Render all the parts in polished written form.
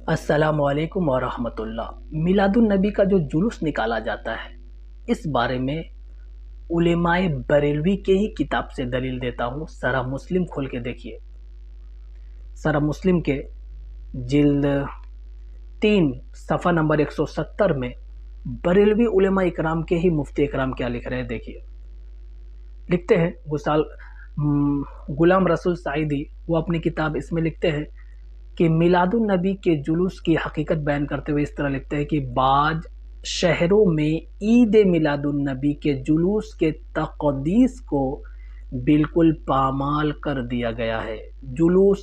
السلام علیکم ورحمۃ اللہ۔ میلاد النبی کا جو جلوس نکالا جاتا ہے، اس بارے میں علماء بریلوی کے ہی کتاب سے دلیل دیتا ہوں۔ صحیح مسلم کھول کے دیکھیے، صحیح مسلم کے جلد 3 صفحہ نمبر 170 میں بریلوی علماء اکرام کے ہی مفتی اکرام کیا لکھ رہے ہیں، دیکھیے۔ لکھتے ہیں غلام رسول سعیدی، وہ اپنی کتاب اس میں لکھتے ہیں کہ میلاد النبی کے جلوس کی حقیقت بیان کرتے ہوئے اس طرح لکھتے ہیں کہ بعض شہروں میں عید میلاد النبی کے جلوس کے تقدیس کو بالکل پامال کر دیا گیا ہے۔ جلوس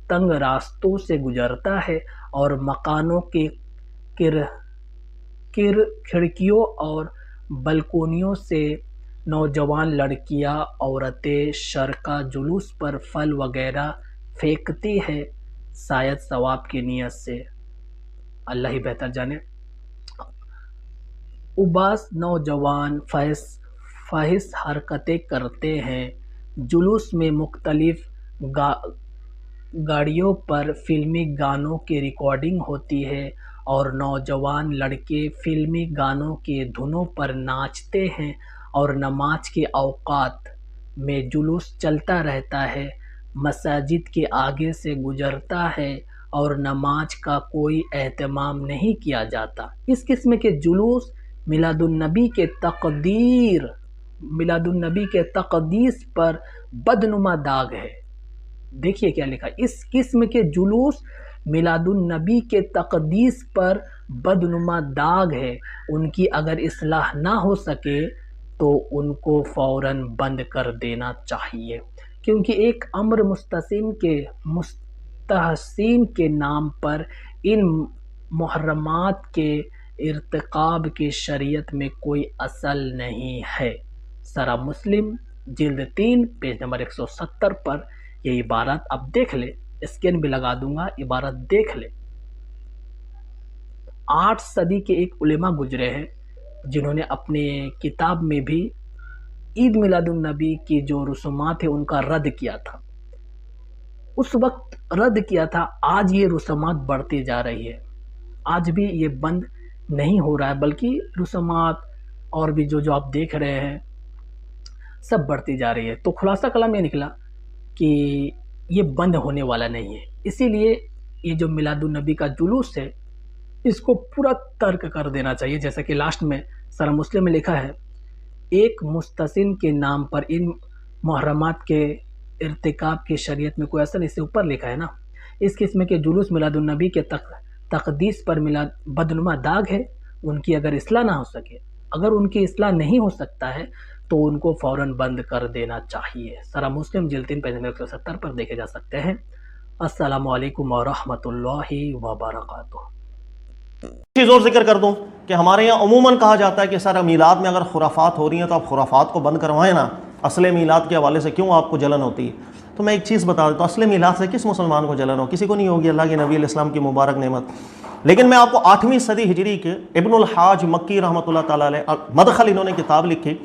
تنگ راستوں سے گزرتا ہے اور مکانوں کے کھڑکیوں اور بلکونیوں سے نوجوان لڑکیاں عورتیں شرکا جلوس پر پھل وغیرہ پھینکتی ہے، شاید ثواب کی نیت سے، اللہ ہی بہتر جانے۔ بعض نوجوان فحش حرکتیں کرتے ہیں۔ جلوس میں مختلف گاڑیوں پر فلمی گانوں کی ریکارڈنگ ہوتی ہے اور نوجوان لڑکے فلمی گانوں کی دھنوں پر ناچتے ہیں اور نماز کے اوقات میں جلوس چلتا رہتا ہے، مساجد کے آگے سے گزرتا ہے اور نماز کا کوئی اہتمام نہیں کیا جاتا۔ اس قسم کے جلوس میلاد النبی کے تقدیس پر بدنما داغ ہے۔ دیکھیے کیا لکھا، اس قسم کے جلوس میلاد النبی کے تقدیس پر بدنما داغ ہے۔ ان کی اگر اصلاح نہ ہو سکے تو ان کو فوراً بند کر دینا چاہیے، کیونکہ ایک امر مستحسین کے نام پر ان محرمات کے ارتکاب کی شریعت میں کوئی اصل نہیں ہے۔ صحیح مسلم جلد 3 پیج نمبر 170 پر یہ عبارت اب دیکھ لے، اسکین بھی لگا دوں گا، عبارت دیکھ لے۔ 8 صدی کے ایک علماء گزرے ہیں جنہوں نے اپنے کتاب میں بھی عید میلاد النبی کی جو رسومات ہیں ان کا رد کیا تھا۔ اس وقت رد کیا تھا، آج یہ رسومات بڑھتی جا رہی ہے، آج بھی یہ بند نہیں ہو رہا ہے، بلکہ رسومات اور بھی جو آپ دیکھ رہے ہیں سب بڑھتی جا رہی ہے۔ تو خلاصہ کلام یہ نکلا کہ یہ بند ہونے والا نہیں ہے، اسی لیے یہ جو میلاد النبی کا جلوس ہے اس کو پورا ترک کر دینا چاہیے، جیسا کہ لاسٹ میں صحیح مسلم میں لکھا ہے، ایک مستحسن کے نام پر ان محرمات کے ارتکاب کی شریعت میں کوئی اصل، اس سے اوپر لکھا ہے نا۔ اس قسم کے جلوس میلاد النبی کے تقدیس پر بدنما داغ ہے۔ ان کی اگر اصلاح نہ ہو سکے، اگر ان کی اصلاح نہیں ہو سکتا ہے تو ان کو فوراً بند کر دینا چاہیے۔ صحیح مسلم جلد 3 پیج 170 پر دیکھے جا سکتے ہیں۔ السلام علیکم ورحمۃ اللہ وبرکاتہ۔ چیز اور ذکر کر دوں کہ ہمارے یہاں عموماً کہا جاتا ہے کہ سر میلاد میں اگر خرافات ہو رہی ہیں تو آپ خرافات کو بند کروائیں نا، اصل میلاد کے حوالے سے کیوں آپ کو جلن ہوتی ہے؟ تو میں ایک چیز بتا دیتا ہوں، اصل میلاد سے کس مسلمان کو جلن ہو؟ کسی کو نہیں ہوگی، اللہ کے نبی علیہ السلام کی مبارک نعمت۔ لیکن میں آپ کو 8ویں صدی ہجری کے ابن الحاج مکی رحمۃ اللہ تعالیٰ علیہ مدخل انہوں نے کتاب لکھی،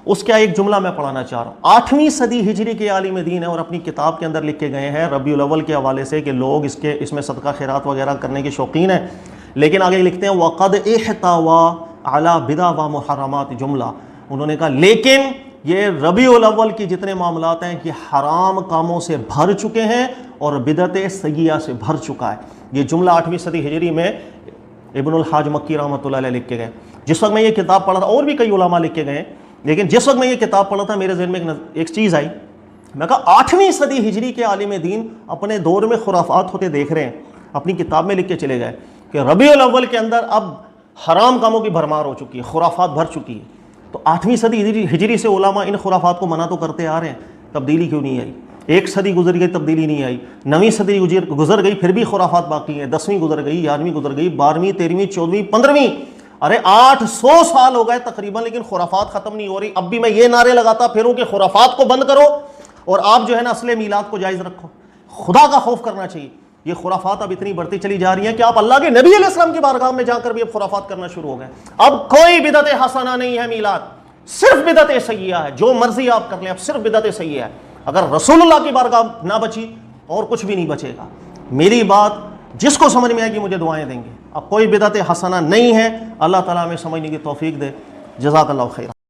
اس کا ایک جملہ میں پڑھانا چاہ رہا ہوں۔ 8ویں صدی ہجری کے عالم دین ہے اور اپنی کتاب کے اندر لکھ کے گئے ہیں ربیع الاول کے حوالے سے کہ لوگ اس میں صدقہ خیرات وغیرہ کرنے کے شوقین ہیں، لیکن آگے لکھتے ہیں وَقَدْ اِحْتَوَى عَلَى بِدَعْ وَمُحَرَّمَاتِ جملہ، انہوں نے کہا لیکن یہ ربیع الاول کی جتنے معاملات ہیں یہ حرام کاموں سے بھر چکے ہیں اور بدعت سیئہ سے بھر چکا ہے۔ یہ جملہ 8ویں صدی ہجری میں ابن الحاج مکی رحمۃ اللہ علیہ لکھ کے گئے۔ جس وقت میں یہ کتاب پڑھا تھا، اور بھی کئی علماء لکھ کے گئے، لیکن جس وقت میں یہ کتاب پڑھا تھا میرے ذہن میں ایک چیز آئی، میں کہا 8ویں صدی ہجری کے عالم دین اپنے دور میں خرافات ہوتے دیکھ رہے ہیں، اپنی کتاب میں لکھ کے چلے گئے کہ ربیع الاول کے اندر اب حرام کاموں کی بھرمار ہو چکی ہے، خرافات بھر چکی ہے۔ تو 8ویں صدی ہجری سے علماء ان خرافات کو منع تو کرتے آ رہے ہیں، تبدیلی کیوں نہیں آئی؟ 1 صدی گزر گئی، تبدیلی نہیں آئی۔ 9ویں صدی گزر گئی، پھر بھی خرافات باقی ہیں۔ 10ویں گزر گئی، 11ویں گزر گئی، 12ویں 13ویں 14ویں 15ویں، ارے 800 سال ہو گئے تقریباً، لیکن خرافات ختم نہیں ہو رہی۔ اب بھی میں یہ نعرے لگاتا پھروں کہ خرافات کو بند کرو اور آپ جو ہے نا اصل میلاد کو جائز رکھو۔ خدا کا خوف کرنا چاہیے۔ یہ خرافات اب اتنی بڑھتی چلی جا رہی ہیں کہ آپ اللہ کے نبی علیہ السلام کی بارگاہ میں جا کر بھی اب خرافات کرنا شروع ہو گئے۔ اب کوئی بدعت حسنہ نہیں ہے میلاد، صرف بدعت سیئہ ہے، جو مرضی آپ کر لیں، اب صرف بدعت سیئہ ہے۔ اگر رسول اللہ کی بارگاہ نہ بچی اور کچھ بھی نہیں بچے گا۔ میری بات جس کو سمجھ میں آئے گی مجھے دعائیں دیں گے. اب کوئی بدعت حسنہ نہیں ہے. اللہ تعالیٰ ہمیں سمجھنے کی توفیق دے. جزاک اللہ خیر.